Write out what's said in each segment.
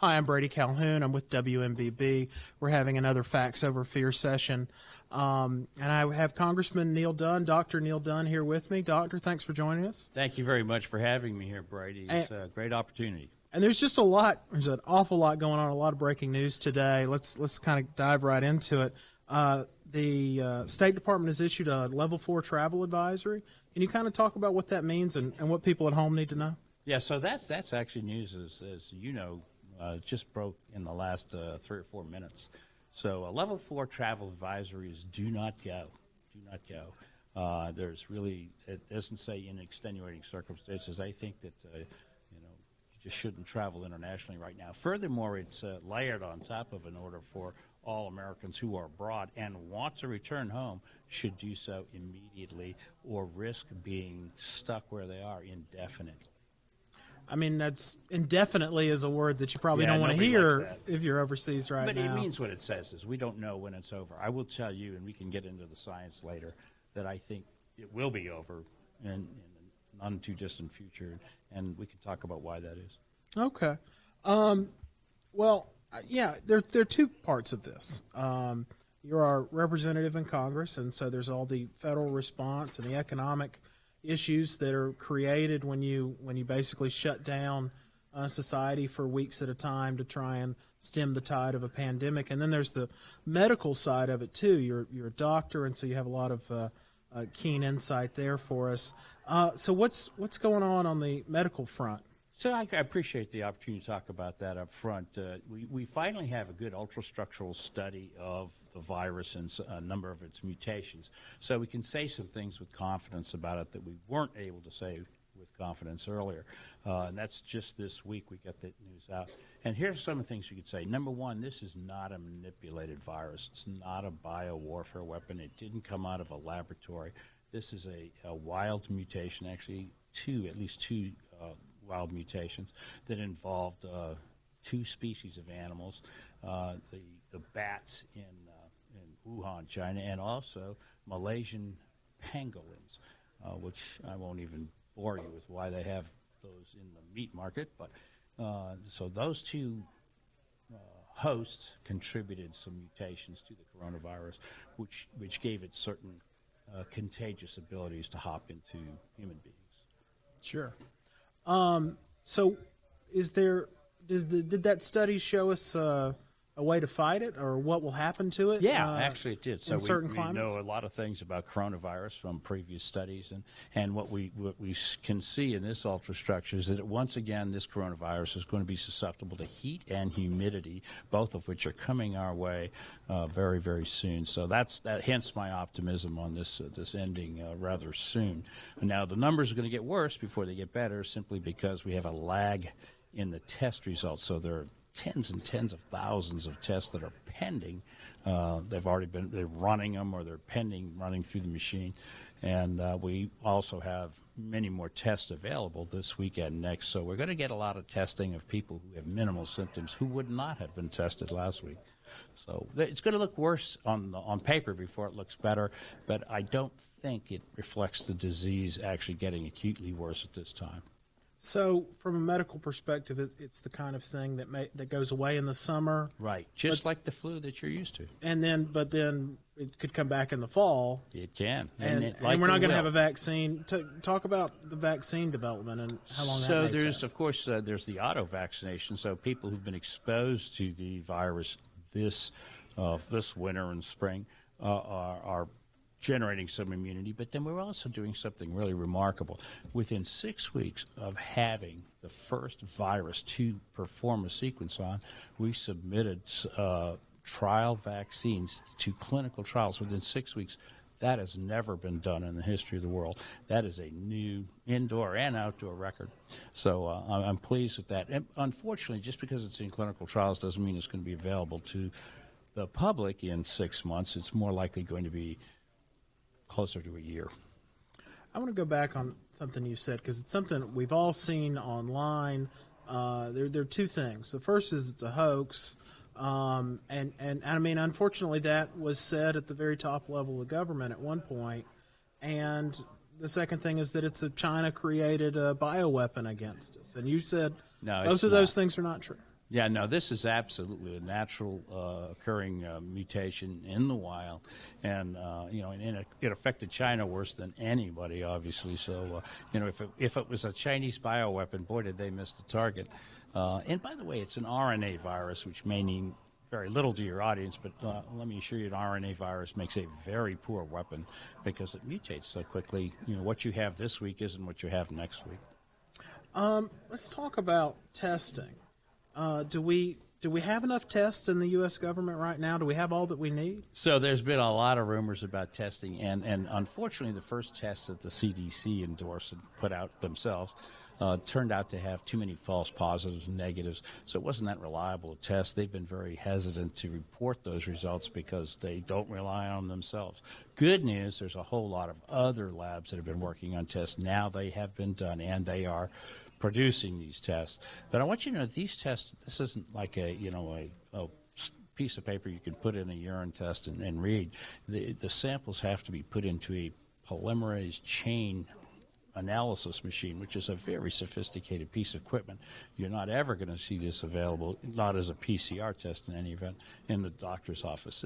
Hi, I'm Brady Calhoun. I'm with WMBB. We're having another Facts Over Fear session. And I have Congressman Neal Dunn, Dr. Neal Dunn, here with me. Doctor, thanks for joining us. Thank you very much for having me here, Brady. It's a great opportunity. And there's just there's an awful lot going on, a lot of breaking news today. Let's kind of dive right into it. The State Department has issued a Level 4 travel advisory. Can you kind of talk about what that means and what people at home need to know? Yeah, so that's actually news, as you know, just broke in the last 3 or 4 minutes. So Level 4 travel advisories do not go. Do not go. There's really, it doesn't say in extenuating circumstances. I think that, you just shouldn't travel internationally right now. Furthermore, it's layered on top of an order for all Americans who are abroad and want to return home should do so immediately or risk being stuck where they are indefinitely. I mean, that's indefinitely is a word that you probably don't want to hear if you're overseas right now. But it means what it says is we don't know when it's over. I will tell you, and we can get into the science later, that I think it will be over in an none too distant future, and we can talk about why that is. Okay. Well, yeah, there are two parts of this. You're our representative in Congress, and so there's all the federal response and the economic issues that are created when you basically shut down society for weeks at a time to try and stem the tide of a pandemic. And then there's the medical side of it too. You're a doctor, and so you have a lot of keen insight there for us. So what's going on the medical front? So I appreciate the opportunity to talk about that up front. We finally have a good ultrastructural study of the virus and a number of its mutations. So we can say some things with confidence about it that we weren't able to say with confidence earlier. And that's just this week we got that news out. And here's some of the things you could say. Number one, this is not a manipulated virus. It's not a biowarfare weapon. It didn't come out of a laboratory. This is a wild mutation, actually at least two wild mutations that involved two species of animals, the bats in Wuhan, China, and also Malaysian pangolins, which I won't even bore you with why they have those in the meat market. But so those two hosts contributed some mutations to the coronavirus, which gave it certain contagious abilities to hop into human beings. Sure. So did that study show us a way to fight it or what will happen to it? Yeah, actually it did. So we know a lot of things about coronavirus from previous studies, and what we can see in this ultrastructure is that once again this coronavirus is going to be susceptible to heat and humidity, both of which are coming our way very, very soon. So hence my optimism on this ending rather soon. Now the numbers are going to get worse before they get better, simply because we have a lag in the test results. So there are tens and tens of thousands of tests that are pending. They're running them, or they're pending running through the machine. And we also have many more tests available this week and next. So we're going to get a lot of testing of people who have minimal symptoms who would not have been tested last week. So it's going to look worse on paper before it looks better, but I don't think it reflects the disease actually getting acutely worse at this time. So, from a medical perspective, it's the kind of thing that goes away in the summer, right? Just like the flu that you're used to. But then it could come back in the fall. It can, and we're not going to have a vaccine. Talk about the vaccine development and how long. So that may there's, take. Of course, there's the auto vaccination. So people who've been exposed to the virus this winter and spring are generating some immunity, but then we're also doing something really remarkable. Within 6 weeks of having the first virus to perform a sequence on, we submitted trial vaccines to clinical trials within 6 weeks. That has never been done in the history of the world. That is a new indoor and outdoor record. So I'm pleased with that. And unfortunately, just because it's in clinical trials doesn't mean it's going to be available to the public in 6 months. It's more likely going to be closer to a year. I want to go back on something you said, because it's something we've all seen online. There are two things. The first is it's a hoax, and I mean, unfortunately, that was said at the very top level of government at one point. And the second thing is that it's a China-created bioweapon against us. And you said both of those things are not true. Yeah, no, this is absolutely a natural occurring mutation in the wild, and it affected China worse than anybody, obviously. So, if it was a Chinese bioweapon, boy, did they miss the target. And by the way, it's an RNA virus, which may mean very little to your audience, but let me assure you, an RNA virus makes a very poor weapon because it mutates so quickly. What you have this week isn't what you have next week. Let's talk about testing. Do we have enough tests in the U.S. government right now? Do we have all that we need? So there's been a lot of rumors about testing, and unfortunately, the first tests that the CDC endorsed and put out themselves turned out to have too many false positives and negatives, so it wasn't that reliable a test. They've been very hesitant to report those results because they don't rely on themselves. Good news, there's a whole lot of other labs that have been working on tests. Now they have been done, and they are producing these tests. But I want you to know these tests, this isn't like a piece of paper you can put in a urine test and read. The samples have to be put into a polymerase chain analysis machine, which is a very sophisticated piece of equipment. You're not ever going to see this available, not as a PCR test in any event, in the doctor's office.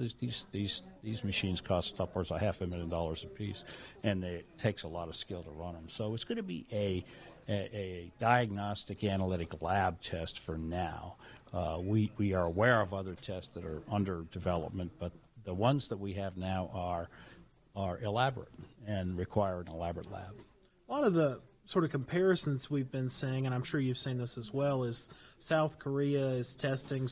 These machines cost upwards of $500,000 a piece, and it takes a lot of skill to run them. So it's going to be a diagnostic analytic lab test for now. We are aware of other tests that are under development, but the ones that we have now are elaborate and require an elaborate lab. A lot of the sort of comparisons we've been seeing, and I'm sure you've seen this as well, is South Korea is testing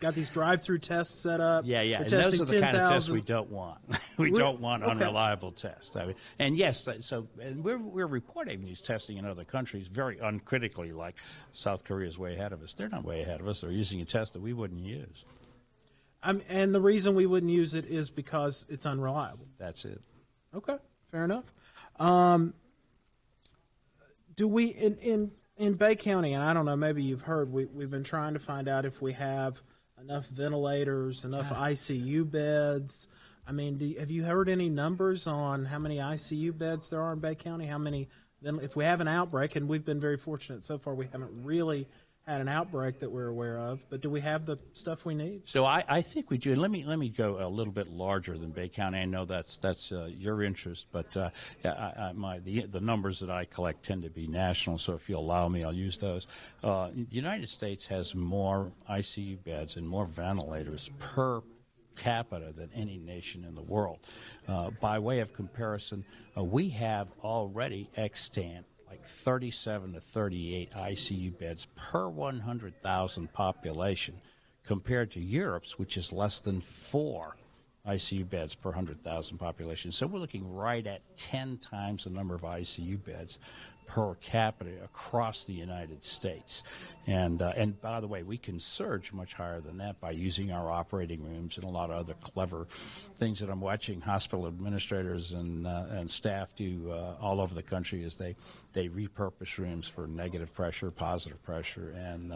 got these drive-through tests set up. Yeah. They're And those are the 10, kind of tests 000. we don't want. We don't want unreliable tests. I mean, and yes, and we're reporting these testing in other countries very uncritically, like South Korea is way ahead of us. They're not way ahead of us. They're using a test that we wouldn't use. And the reason we wouldn't use it is because it's unreliable. That's it. Okay, fair enough. Do we in Bay County, and I don't know, maybe you've heard, we've been trying to find out if we have enough ventilators, enough ICU beds. I mean, have you heard any numbers on how many ICU beds there are in Bay County? How many? Then, if we have an outbreak, and we've been very fortunate so far, we haven't really had an outbreak that we're aware of. But do we have the stuff we need? So I think we do. Let me go a little bit larger than Bay County. I know that's your interest, but the numbers that I collect tend to be national. So if you allow me, I'll use those. The United States has more ICU beds and more ventilators per capita than any nation in the world. By way of comparison, we have already extant like 37 to 38 ICU beds per 100,000 population, compared to Europe's, which is less than 4 ICU beds per 100,000 population. So we're looking right at 10 times the number of ICU beds per capita across the United States. And by the way, we can surge much higher than that by using our operating rooms and a lot of other clever things that I'm watching hospital administrators and staff do all over the country as they repurpose rooms for negative pressure, positive pressure, and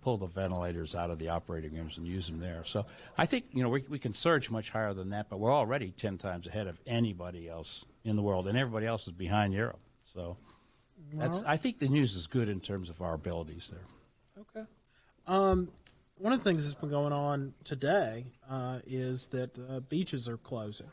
pull the ventilators out of the operating rooms and use them there. So I think we can surge much higher than that, but we're already 10 times ahead of anybody else in the world, and everybody else is behind Europe. So I think the news is good in terms of our abilities there. Okay. One of the things that's been going on today is that beaches are closing.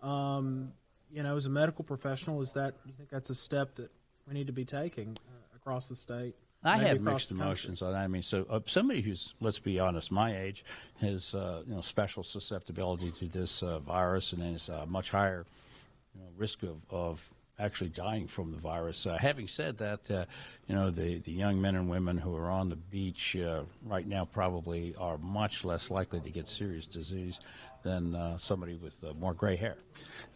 As a medical professional, do you think that's a step that we need to be taking across the state? I have mixed emotions on that. I mean, so somebody who's, let's be honest, my age has special susceptibility to this virus and is much higher risk of actually dying from the virus. Having said that, the young men and women who are on the beach right now probably are much less likely to get serious disease than somebody with more gray hair.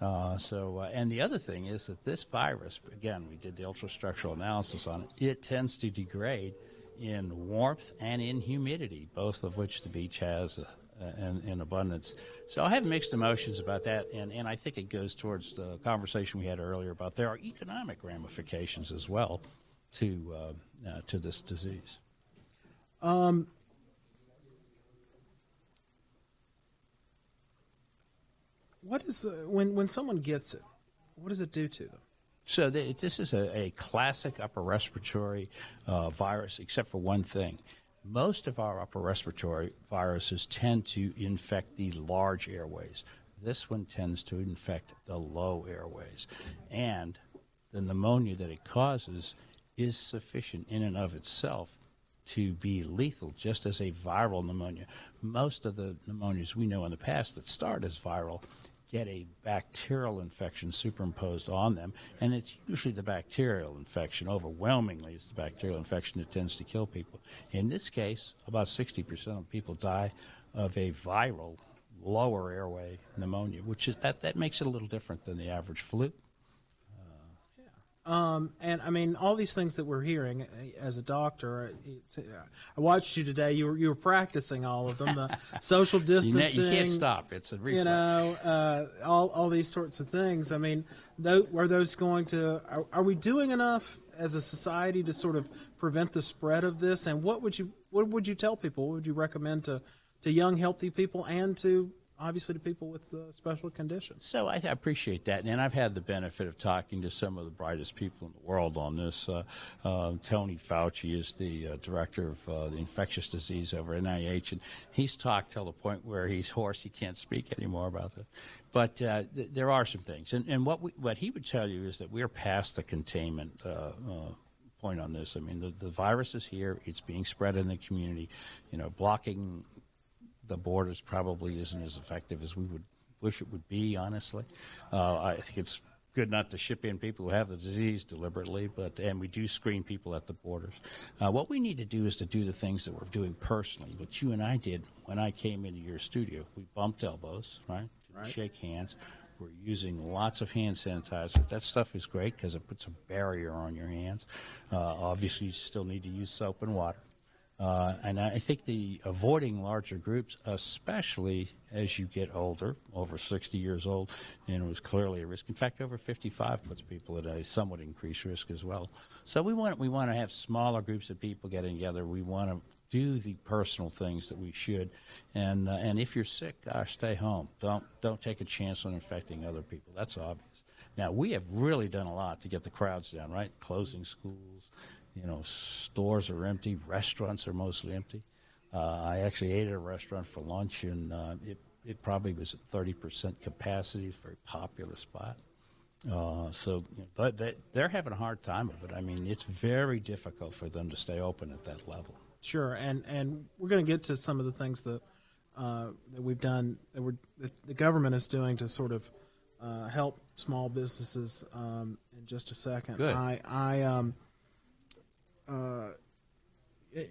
And the other thing is that this virus, again, we did the ultrastructural analysis on it, it tends to degrade in warmth and in humidity, both of which the beach has in abundance. So I have mixed emotions about that, and I think it goes towards the conversation we had earlier about there are economic ramifications as well to this disease. What is when someone gets it? What does it do to them? So this is a classic upper respiratory virus, except for one thing. Most of our upper respiratory viruses tend to infect the large airways. This one tends to infect the low airways. And the pneumonia that it causes is sufficient in and of itself to be lethal, just as a viral pneumonia. Most of the pneumonias we know in the past that start as viral get a bacterial infection superimposed on them, and it's usually the bacterial infection. Overwhelmingly, it's the bacterial infection that tends to kill people. In this case, about 60% of people die of a viral lower airway pneumonia, which is that makes it a little different than the average flu. And I mean, all these things that we're hearing as a doctor. I watched you today. You were practicing all of them. The social distancing. You can't stop. It's a reflex. You know, all these sorts of things. I mean, are those going to? Are we doing enough as a society to sort of prevent the spread of this? And what would you tell people? What would you recommend to young, healthy people and to obviously to people with special conditions? So I appreciate that, and I've had the benefit of talking to some of the brightest people in the world on this. Tony Fauci is the director of the infectious disease over NIH, and he's talked till the point where he's hoarse, he can't speak anymore about it. But there are some things, and what he would tell you is that we're past the containment point on this. I mean, the virus is here; it's being spread in the community. You know, blocking the borders probably isn't as effective as we would wish it would be, honestly. I think it's good not to ship in people who have the disease deliberately, and we do screen people at the borders. What we need to do is to do the things that we're doing personally, what you and I did when I came into your studio. We bumped elbows, right? Shake hands. We're using lots of hand sanitizer. That stuff is great because it puts a barrier on your hands. Obviously, you still need to use soap and water. And I think the avoiding larger groups, especially as you get older, over 60 years old, and it was clearly a risk. In fact, over 55 puts people at a somewhat increased risk as well. So we want to have smaller groups of people getting together. We want to do the personal things that we should. And if you're sick, gosh, stay home. Don't take a chance on infecting other people. That's obvious. Now, we have really done a lot to get the crowds down, right? Closing schools. You know, stores are empty. Restaurants are mostly empty. I actually ate at a restaurant for lunch, and it probably was at 30% capacity. It's a very popular spot. But they're having a hard time of it. I mean, it's very difficult for them to stay open at that level. Sure, and we're going to get to some of the things that we've done, that the government is doing to sort of help small businesses in just a second. Good.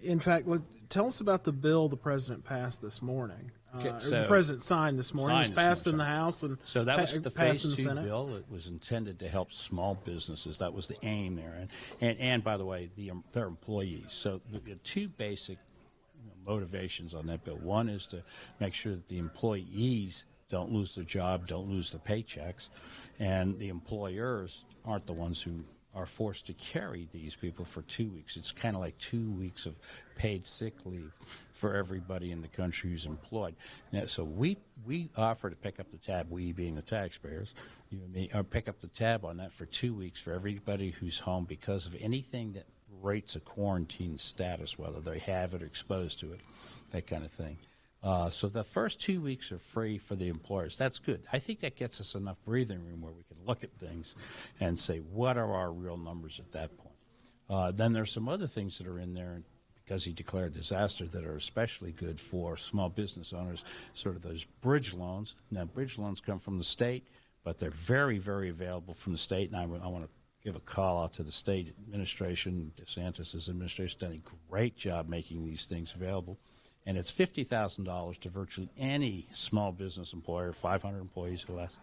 In fact, tell us about the bill the president passed this morning. So the president signed this morning. It was passed in the House and so that was the passed in Phase the 2 Senate. bill. It was intended to help small businesses. That was the aim there, and by the way, their employees. So the two basic motivations on that bill. One is to make sure that the employees don't lose their job, don't lose their paychecks, and the employers aren't the ones who are forced to carry these people for 2 weeks. It's kind of like 2 weeks of paid sick leave for everybody in the country who's employed. Now, so we offer to pick up the tab, we being the taxpayers, you and me, or pick up the tab on that for 2 weeks for everybody who's home because of anything that rates a quarantine status, whether they have it or exposed to it, that kind of thing. So the first 2 weeks are free for the employers. That's good. I think that gets us enough breathing room where we can look at things and say, what are our real numbers at that point? Then there's some other things that are in there because he declared disaster that are especially good for small business owners, sort of those bridge loans. Now, bridge loans come from the state, but they're very, very available from the state, and I want to give a call out to the state administration. DeSantis' administration has done a great job making these things available. And it's $50,000 to virtually any small business employer, 500 employees or less,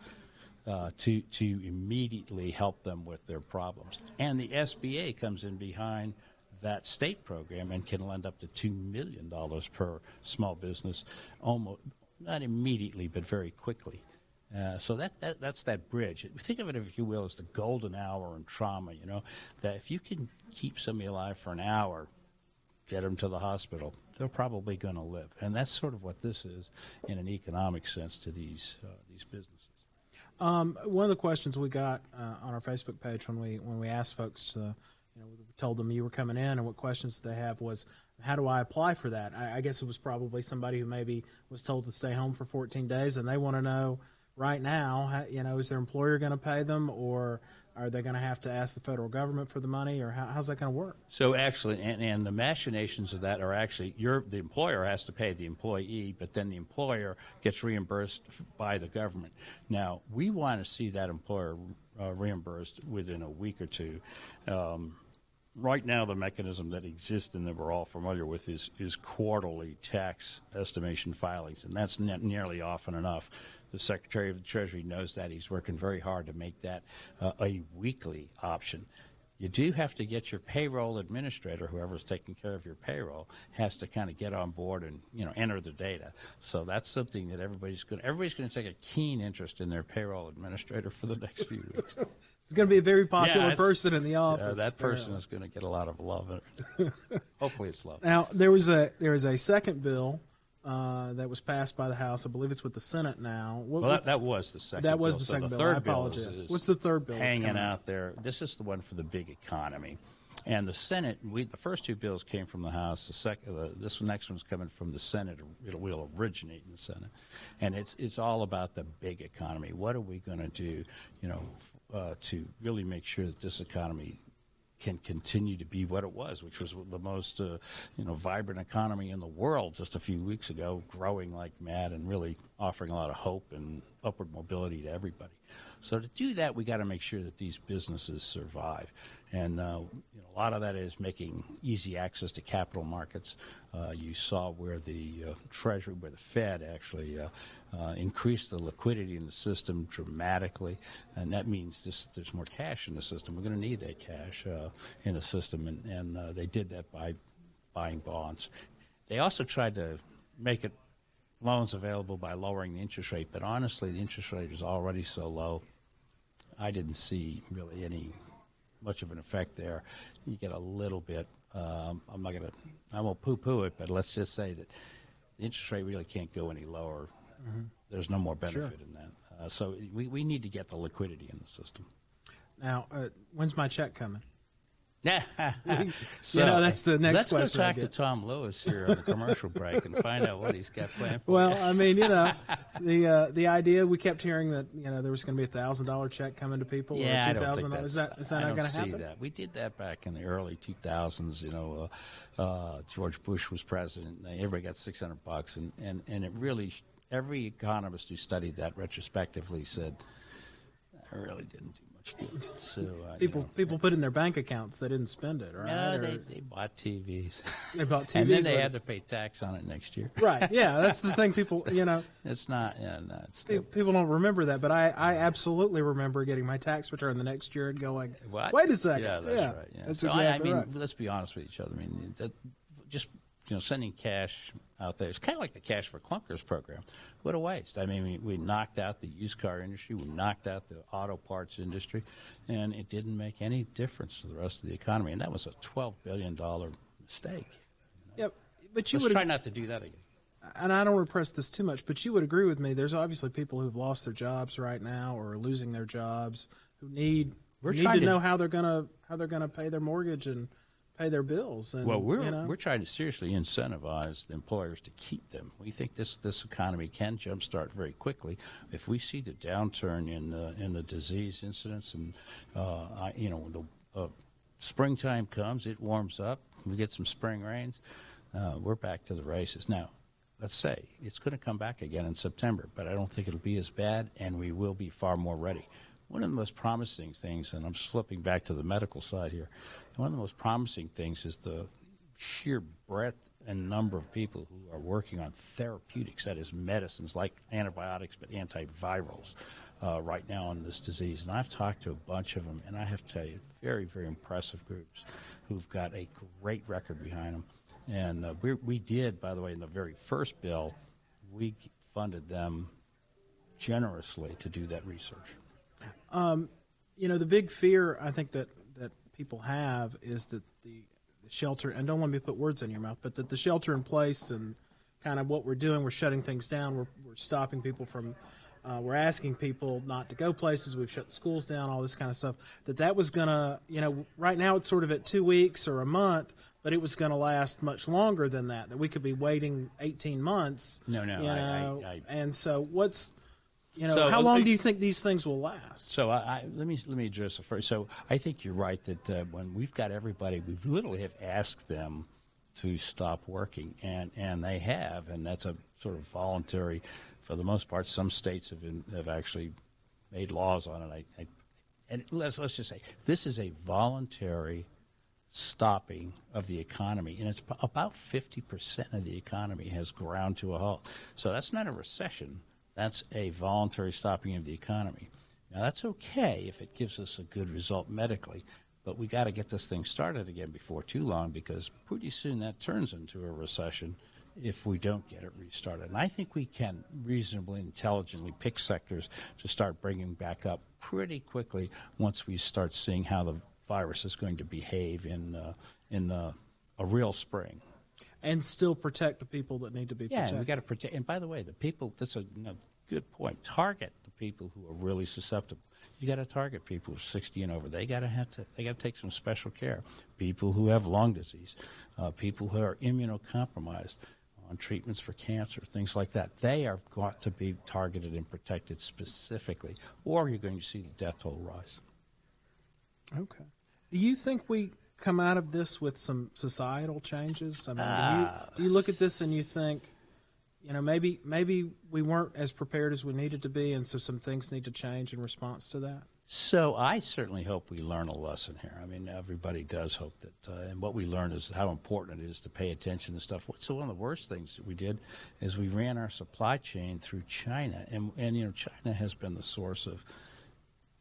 to immediately help them with their problems. And the SBA comes in behind that state program and can lend up to $2 million per small business, almost not immediately, but very quickly. So that's that bridge. Think of it, if you will, as the golden hour in trauma, that if you can keep somebody alive for an hour, get them to the hospital, they're probably going to live. And that's sort of what this is in an economic sense to these businesses. One of the questions we got on our Facebook page when we asked folks to, we told them you were coming in and what questions they have was how do I apply for that? I guess it was probably somebody who maybe was told to stay home for 14 days, and they want to know right now, is their employer going to pay them, or are they going to have to ask the federal government for the money, or how's that going to work? So actually, and the machinations of that are actually the employer has to pay the employee, but then the employer gets reimbursed by the government. Now, we want to see that employer reimbursed within a week or two. Right now, the mechanism that exists and that we're all familiar with is quarterly tax estimation filings, and that's not nearly often enough. The Secretary of the Treasury knows that. He's working very hard to make that a weekly option. You do have to get your payroll administrator, whoever's taking care of your payroll, has to kind of get on board and enter the data. So that's something that everybody's going to take a keen interest in their payroll administrator for the next few weeks. It's going to be a very popular person in the office. That person is going to get a lot of love. Hopefully, it's love. Now there is a second bill that was passed by the House. I believe it's with the Senate now. That was the second. That was bill. the So second the bill. third I apologize. bill is What's the third bill? Hanging out there. This is the one for the big economy. And the Senate, the first two bills came from the House. This next one's coming from the Senate. It will originate in the Senate, and it's all about the big economy. What are we going to do, to really make sure that this economy can continue to be what it was, which was the most vibrant economy in the world just a few weeks ago, growing like mad and really offering a lot of hope and upward mobility to everybody. So to do that, we got to make sure that these businesses survive, and a lot of that is making easy access to capital markets. You saw where the Treasury, where the Fed actually increased the liquidity in the system dramatically, and that means there's more cash in the system. We're going to need that cash in the system, and they did that by buying bonds. They also tried to make it loans available by lowering the interest rate, but honestly, the interest rate is already so low. I didn't see really much of an effect there. You get a little bit. I won't poo-poo it, but let's just say that the interest rate really can't go any lower. Mm-hmm. There's no more benefit in that. So we need to get the liquidity in the system. Now, when's my check coming? So, that's the next question. Let's go talk to Tom Lewis here on the commercial break and find out what he's got planned for. Well, I mean, the idea, we kept hearing that there was going to be $1,000 check coming to people. Yeah, or I don't think is that not going to happen? That. We did that back in the early 2000s. George Bush was president. And everybody got $600, and it really, every economist who studied that retrospectively said, I really didn't do much good. So people put in their bank accounts. They didn't spend it, right? No, they bought TVs. They bought TVs, and then they had to pay tax on it next year. Right? Yeah, that's the thing. People, it's not. Yeah, no, it's people don't remember that, but I absolutely remember getting my tax return the next year and going, what? Wait a second. Yeah, that's right. Yeah. That's exactly right. Let's be honest with each other. I mean, just sending cash out there. It's kind of like the Cash for Clunkers program. What a waste. I mean, we knocked out the used car industry. We knocked out the auto parts industry, and it didn't make any difference to the rest of the economy. And that was a $12 billion mistake. Yep, but let's try not to do that again. And I don't want to press this too much, but you would agree with me. There's obviously people who've lost their jobs right now or are losing their jobs who need to know how they're gonna pay their mortgage and pay their bills. And, we're trying to seriously incentivize the employers to keep them. We think this economy can jumpstart very quickly if we see the downturn in the disease incidence, and the springtime comes, it warms up, we get some spring rains, we're back to the races. Now, let's say it's going to come back again in September, but I don't think it'll be as bad, and we will be far more ready. One of the most promising things, and I'm slipping back to the medical side here, one of the most promising things is the sheer breadth and number of people who are working on therapeutics, that is medicines like antibiotics but antivirals right now in this disease. And I've talked to a bunch of them, and I have to tell you, very, very impressive groups who've got a great record behind them. And we did, by the way, in the very first bill, we funded them generously to do that research. The big fear I think that people have is that the shelter, and don't let me put words in your mouth, but that the shelter in place and kind of what we're doing, we're shutting things down, we're stopping people from, we're asking people not to go places, we've shut the schools down, all this kind of stuff, that was going to, right now it's sort of at 2 weeks or a month, but it was going to last much longer than that. That we could be waiting 18 months. No, And so what's So, how long do you think these things will last? So let me address it first. So I think you're right that when we've got everybody, we literally have asked them to stop working, and they have, and that's a sort of voluntary, for the most part. Some states have actually made laws on it. And let's just say this is a voluntary stopping of the economy, and it's about 50% of the economy has ground to a halt. So that's not a recession. That's a voluntary stopping of the economy. Now, that's okay if it gives us a good result medically, but we got to get this thing started again before too long, because pretty soon that turns into a recession if we don't get it restarted. And I think we can reasonably intelligently pick sectors to start bringing back up pretty quickly once we start seeing how the virus is going to behave in a real spring. And still protect the people that need to be protected. Yeah, we got to protect. And by the way, the people, that's a good point. Target the people who are really susceptible. You got to target people who are 60 and over. They got to take some special care. People who have lung disease, people who are immunocompromised, on treatments for cancer, things like that. They are got to be targeted and protected specifically, or you're going to see the death toll rise. Okay. Do you think we come out of this with some societal changes? I mean, do you look at this and you think, maybe we weren't as prepared as we needed to be, and so some things need to change in response to that? So I certainly hope we learn a lesson here. I mean, everybody does hope that, and what we learned is how important it is to pay attention to stuff. So one of the worst things that we did is we ran our supply chain through China, and China has been the source of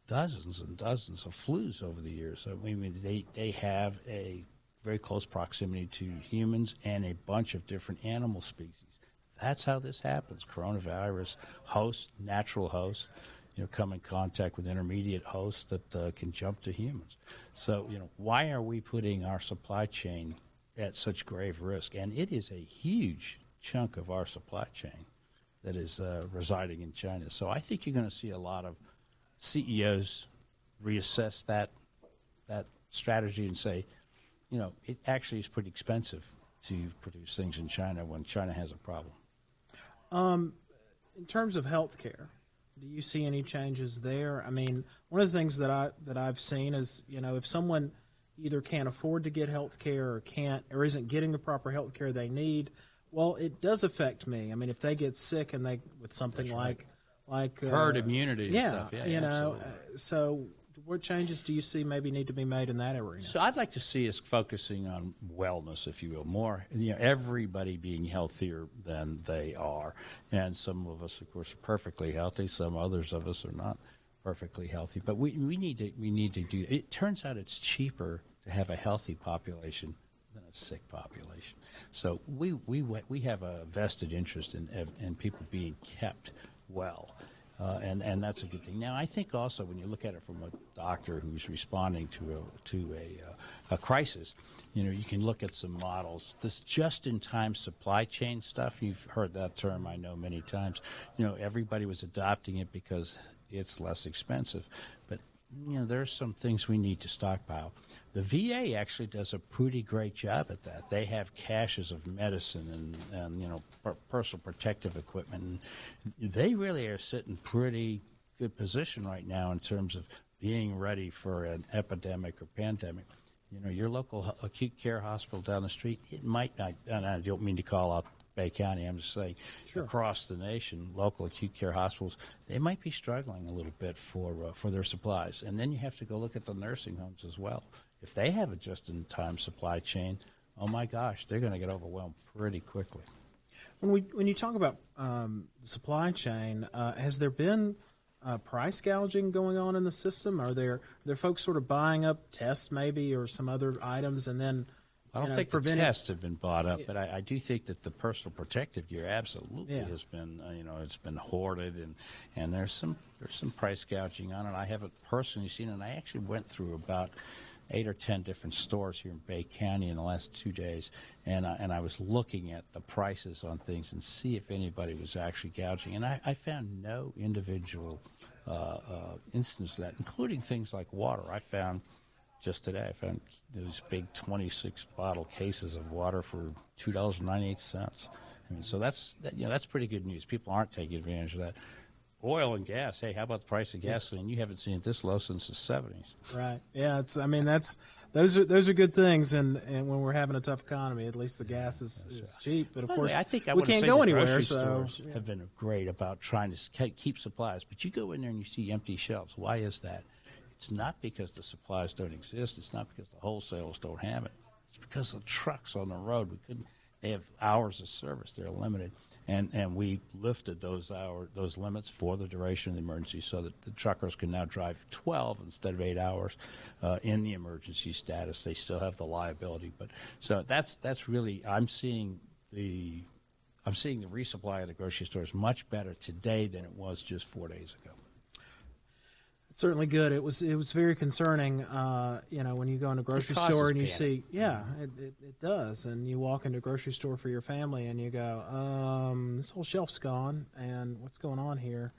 dozens and dozens of flus over the years. I mean, they have a very close proximity to humans and a bunch of different animal species. That's how this happens. Coronavirus hosts, natural hosts, come in contact with intermediate hosts that can jump to humans. So, why are we putting our supply chain at such grave risk? And it is a huge chunk of our supply chain that is residing in China. So I think you're going to see a lot of CEOs reassess that strategy and say, it actually is pretty expensive to produce things in China when China has a problem. In terms of health care, do you see any changes there? I mean, one of the things that I've seen is, if someone either can't afford to get health care or isn't getting the proper health care they need, well, it does affect me. I mean, if they get sick and with something like herd immunity and stuff. Yeah, absolutely. So what changes do you see maybe need to be made in that arena? So I'd like to see us focusing on wellness, if you will, more, everybody being healthier than they are. And some of us, of course, are perfectly healthy. Some others of us are not perfectly healthy. But we need to do it. Turns out it's cheaper to have a healthy population than a sick population. So we have a vested interest in people being kept well. And that's a good thing. Now, I think also when you look at it from a doctor who's responding to a crisis, you can look at some models. This just-in-time supply chain stuff, you've heard that term, I know, many times. Everybody was adopting it because it's less expensive. But, there's some things we need to stockpile. The VA actually does a pretty great job at that. They have caches of medicine and personal protective equipment. And they really are sitting pretty good position right now in terms of being ready for an epidemic or pandemic. Your local acute care hospital down the street, it might not, and I don't mean to call out Bay County, I'm just saying across the nation, local acute care hospitals, they might be struggling a little bit for their supplies. And then you have to go look at the nursing homes as well. If they have a just-in-time supply chain, oh my gosh, they're going to get overwhelmed pretty quickly. When you talk about supply chain, has there been price gouging going on in the system? Are there folks sort of buying up tests maybe or some other items and then I don't think the tests have been bought up, but I do think that the personal protective gear absolutely has been, it's been hoarded, and there's some price gouging on it. I haven't personally seen it. And I actually went through about 8 or 10 different stores here in Bay County in the last 2 days, and I was looking at the prices on things and see if anybody was actually gouging. And I found no individual instance of that, including things like water. I found just today I found those big 26 bottle cases of water for $2.98. I mean, so that's pretty good news. People aren't taking advantage of that. Oil and gas. Hey, how about the price of gasoline? You haven't seen it this low since the 70s. Right. Yeah. Those are good things, and when we're having a tough economy, at least the gas is cheap. But of By the course, way, I think we can't go anywhere. Grocery So stores have been great about trying to keep supplies. But you go in there and you see empty shelves. Why is that? It's not because the supplies don't exist. It's not because the wholesalers don't have it. It's because the trucks on the road. They have hours of service. They're limited, and we lifted those limits for the duration of the emergency, so that the truckers can now drive 12 instead of 8 hours in the emergency status. They still have the liability, but so that's really I'm seeing the resupply at the grocery stores much better today than it was just 4 days ago. certainly good. It was very concerning, when you go in a grocery store and you see, it does, and you walk into a grocery store for your family and you go, this whole shelf's gone, and what's going on here?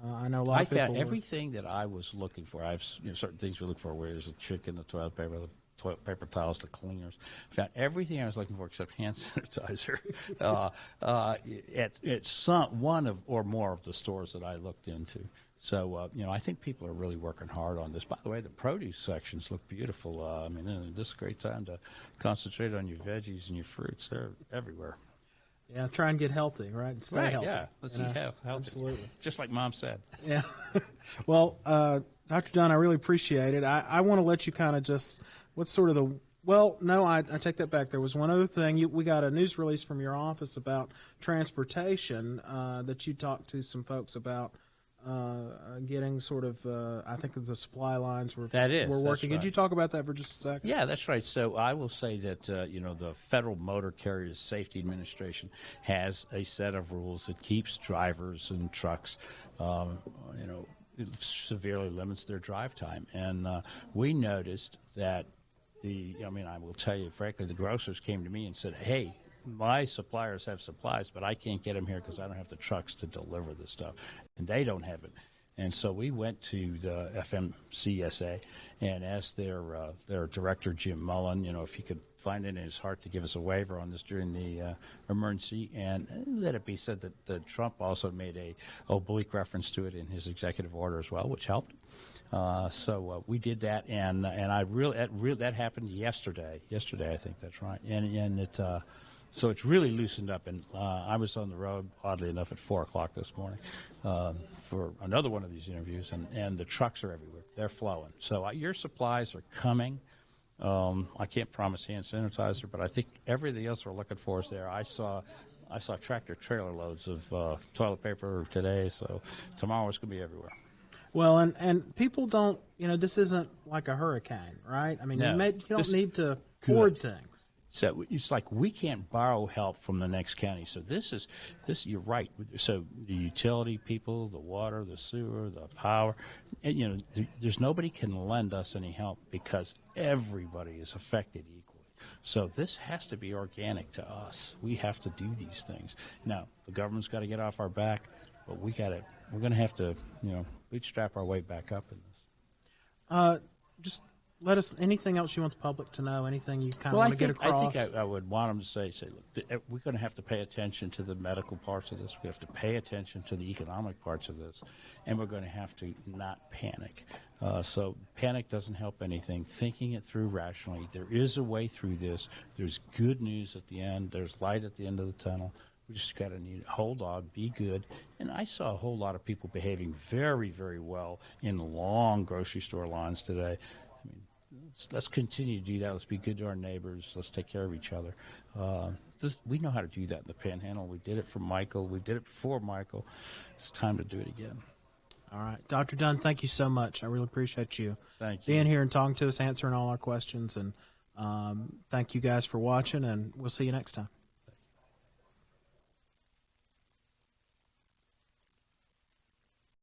I know a lot of people. I found everything that I was looking for. I have certain things we look for, where there's a chicken, the toilet paper, the toilet paper towels, the cleaners. Found everything I was looking for except hand sanitizer. It's one of or more of the stores that I looked into. So, I think people are really working hard on this. By the way, the produce sections look beautiful. This is a great time to concentrate on your veggies and your fruits. They're everywhere. Yeah, try and get healthy, right? Stay healthy. Yeah, let's eat healthy. Absolutely. Just like Mom said. Yeah. Well, Dr. Dunn, I really appreciate it. I want to let you kind of just, what's sort of the, well, no, I take that back. There was one other thing. We got a news release from your office about transportation that you talked to some folks about. Getting sort of, I think it's the supply lines we're working. Right. Could you talk about that for just a second? Yeah, that's right. So I will say that, the Federal Motor Carriers Safety Administration has a set of rules that keeps drivers and trucks, it severely limits their drive time. And we noticed that I will tell you, frankly, the grocers came to me and said, hey, my suppliers have supplies, but I can't get them here because I don't have the trucks to deliver the stuff, and they don't have it. And so we went to the FMCSA and asked their director, Jim Mullen, if he could find it in his heart to give us a waiver on this during the emergency. And let it be said that Trump also made a oblique reference to it in his executive order as well, which helped. So we did that, and that happened yesterday. Yesterday, I think that's right. And it. So it's really loosened up, and I was on the road, oddly enough, at 4 o'clock this morning for another one of these interviews, and the trucks are everywhere. They're flowing. So your supplies are coming. I can't promise hand sanitizer, but I think everything else we're looking for is there. I saw tractor trailer loads of toilet paper today, so tomorrow it's going to be everywhere. Well, and people don't, this isn't like a hurricane, right? I mean, no, you don't need to hoard things. So it's like we can't borrow help from the next county. So this. You're right. So the utility people, the water, the sewer, the power, and, there's nobody can lend us any help because everybody is affected equally. So this has to be organic to us. We have to do these things. Now the government's got to get off our back, but we're going to have to, bootstrap our way back up in this. Just let us, anything else you want the public to know, anything you kind of want to get across? I think I would want them to say, look, we're going to have to pay attention to the medical parts of this. We have to pay attention to the economic parts of this, and we're going to have to not panic. So panic doesn't help anything. Thinking it through rationally. There is a way through this. There's good news at the end. There's light at the end of the tunnel. We just got to hold on, be good. And I saw a whole lot of people behaving very, very well in long grocery store lines today. Let's continue to do that. Let's be good to our neighbors. Let's take care of each other. We know how to do that in the Panhandle. We did it for Michael. We did it before Michael. It's time to do it again. All right. Dr. Dunn, thank you so much. I really appreciate you being here and talking to us, answering all our questions. And thank you guys for watching, and we'll see you next time.